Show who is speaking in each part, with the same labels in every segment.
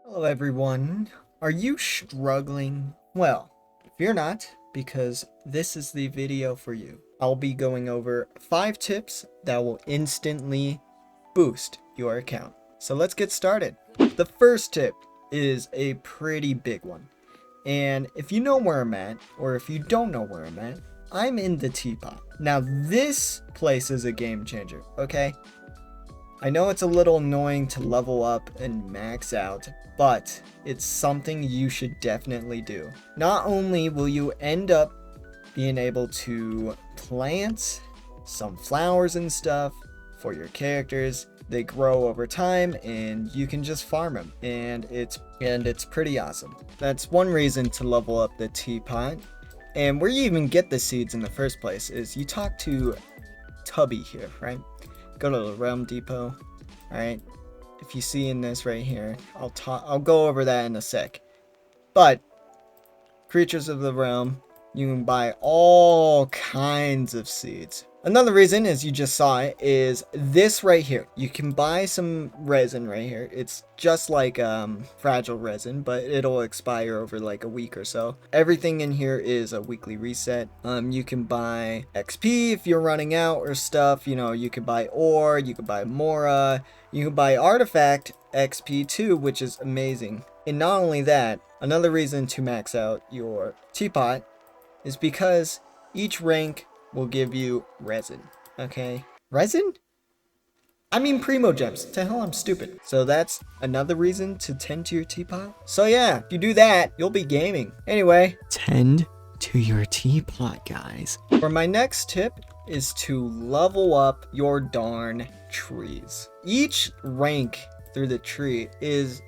Speaker 1: Hello everyone. Are you struggling? Well, if you're not, because this is the video for you. I'll be going over 5 tips that will instantly boost your account. So let's get started. The first tip is a pretty big one. And if you know where I'm at, or if you don't know where I'm at, I'm in the teapot. Now this place is a game changer, okay? I know it's a little annoying to level up and max out, but it's something you should definitely do. Not only will you end up being able to plant some flowers and stuff for your characters, they grow over time and you can just farm them, and it's pretty awesome. That's one reason to level up the teapot. And where you even get the seeds in the first place is you talk to Tubby here, right? Go to the Realm Depot. All right, if you see in this right here, I'll go over that in a sec. But creatures of the realm, you can buy all kinds of seeds. Another reason, as you just saw it, is this right here. You can buy some resin right here. It's just like fragile resin, but it'll expire over like a week or so. Everything in here is a weekly reset. You can buy XP if you're running out or stuff. You know, you can buy ore, you can buy mora, you can buy artifact XP too, which is amazing. And not only that, another reason to max out your teapot is because each rank will give you resin. Okay? Resin? I mean primo gems. To hell, I'm stupid. So that's another reason to tend to your teapot. So yeah, if you do that, you'll be gaming. Anyway, tend to your teapot, guys. For my next tip is to level up your darn trees. Each rank through the tree is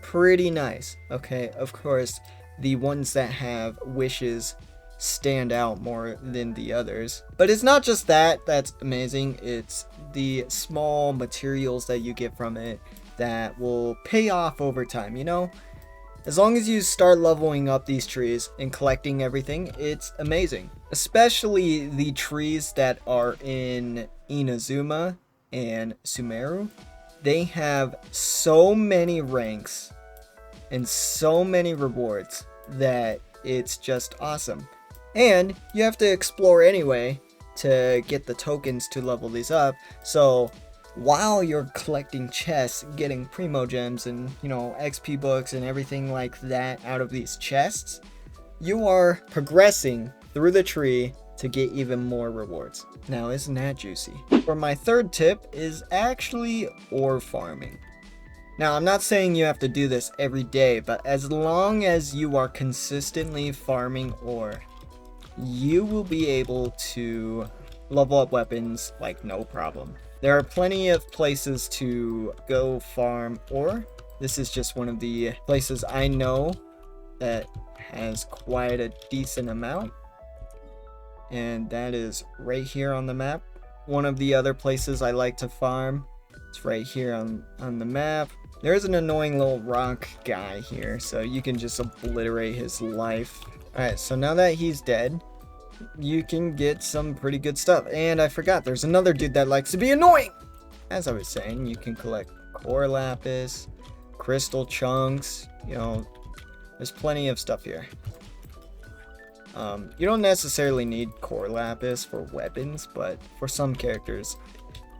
Speaker 1: pretty nice. Okay, of course, the ones that have wishes stand out more than the others, but it's not just that that's amazing. It's the small materials that you get from it that will pay off over time. You know, as long as you start leveling up these trees and collecting everything, it's amazing. Especially the trees that are in Inazuma and Sumeru. They have so many ranks and so many rewards that it's just awesome. And you have to explore anyway to get the tokens to level these up. So while you're collecting chests, getting primo gems and, you know, XP books and everything like that out of these chests, you are progressing through the tree to get even more rewards. Now, isn't that juicy? For my third tip is actually ore farming. Now, I'm not saying you have to do this every day, but as long as you are consistently farming ore, you will be able to level up weapons like no problem. There are plenty of places to go farm ore. This is just one of the places I know that has quite a decent amount, and that is right here on the map. One of the other places I like to farm, it's right here on the map. There's an annoying little rock guy here, so you can just obliterate his life. Alright, so now that he's dead, you can get some pretty good stuff. And I forgot, there's another dude that likes to be annoying! As I was saying, you can collect core lapis, crystal chunks, you know, there's plenty of stuff here. You don't necessarily need core lapis for weapons, but for some characters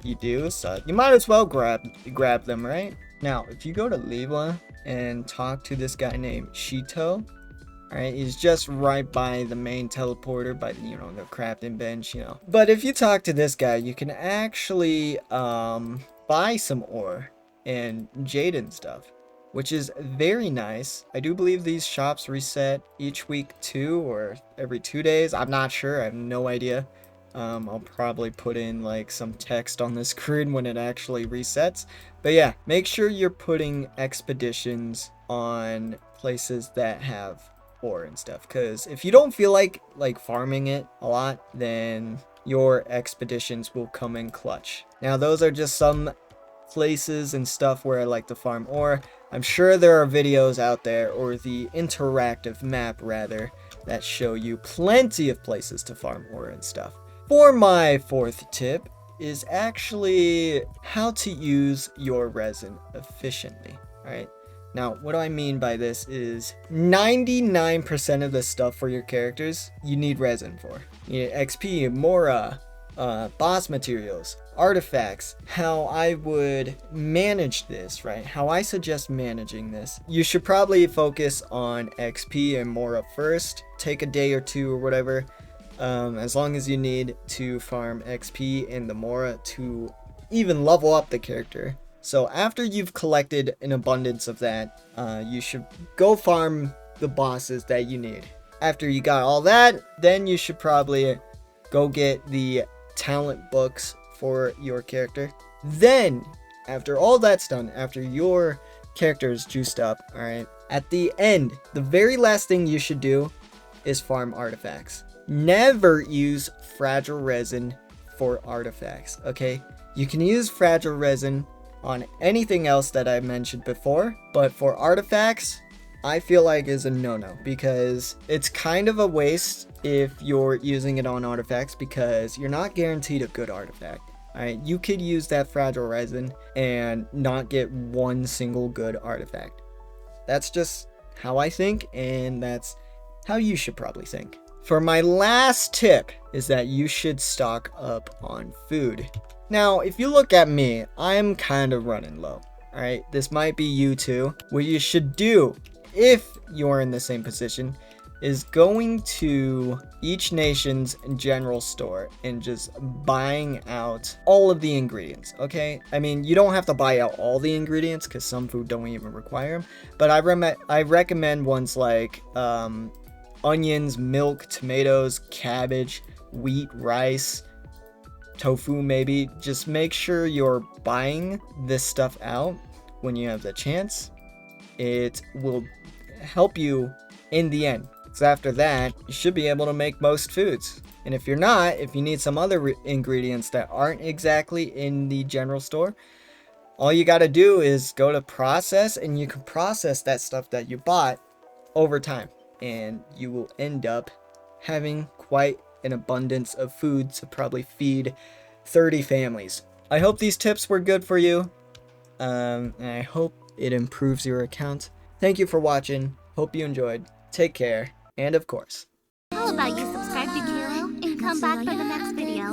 Speaker 1: you do, so you might as well grab them, right? Now, if you go to Liwa and talk to this guy named Shito, alright, he's just right by the main teleporter, by, you know, the crafting bench, you know. But if you talk to this guy, you can actually buy some ore and jade and stuff, which is very nice. I do believe these shops reset each week too, or every 2 days. I'm not sure, I have no idea. I'll probably put in like some text on the screen when it actually resets. But yeah, make sure you're putting expeditions on places that have ore and stuff, because if you don't feel like farming it a lot, then your expeditions will come in clutch. Now, those are just some places and stuff where I like to farm ore. I'm sure there are videos out there, or the interactive map rather, that show you plenty of places to farm ore and stuff. For my fourth tip is actually how to use your resin efficiently, right? Now, what do I mean by this is 99% of the stuff for your characters, you need resin for. You need XP, Mora, boss materials, artifacts. How I would manage this, right? How I suggest managing this. You should probably focus on XP and Mora first. Take a day or two or whatever. As long as you need to farm XP and the Mora to even level up the character. So after you've collected an abundance of that, you should go farm the bosses that you need. After you got all that, then you should probably go get the talent books for your character. Then, after all that's done, after your character is juiced up, alright, at the end, the very last thing you should do is farm artifacts. Never use fragile resin for artifacts, okay? You can use fragile resin on anything else that I mentioned before, but for artifacts, I feel like is a no-no, because it's kind of a waste if you're using it on artifacts, because you're not guaranteed a good artifact. Alright, you could use that fragile resin and not get one single good artifact. That's just how I think, and that's how you should probably think. For my last tip is that you should stock up on food. Now, if you look at me, I'm kind of running low. Alright, this might be you too. What you should do, if you're in the same position, is going to each nation's general store and just buying out all of the ingredients, okay? I mean, you don't have to buy out all the ingredients because some food don't even require them, but I recommend ones like onions, milk, tomatoes, cabbage, wheat, rice, tofu maybe. Just make sure you're buying this stuff out when you have the chance. It will help you in the end. So after that, you should be able to make most foods. And if you're not, if you need some other ingredients that aren't exactly in the general store, all you got to do is go to process, and you can process that stuff that you bought over time. And you will end up having quite an abundance of food to probably feed 30 families. I hope these tips were good for you. And I hope it improves your account. Thank you for watching. Hope you enjoyed. Take care. And of course,
Speaker 2: how about you subscribe to Kiro and come back for the next video?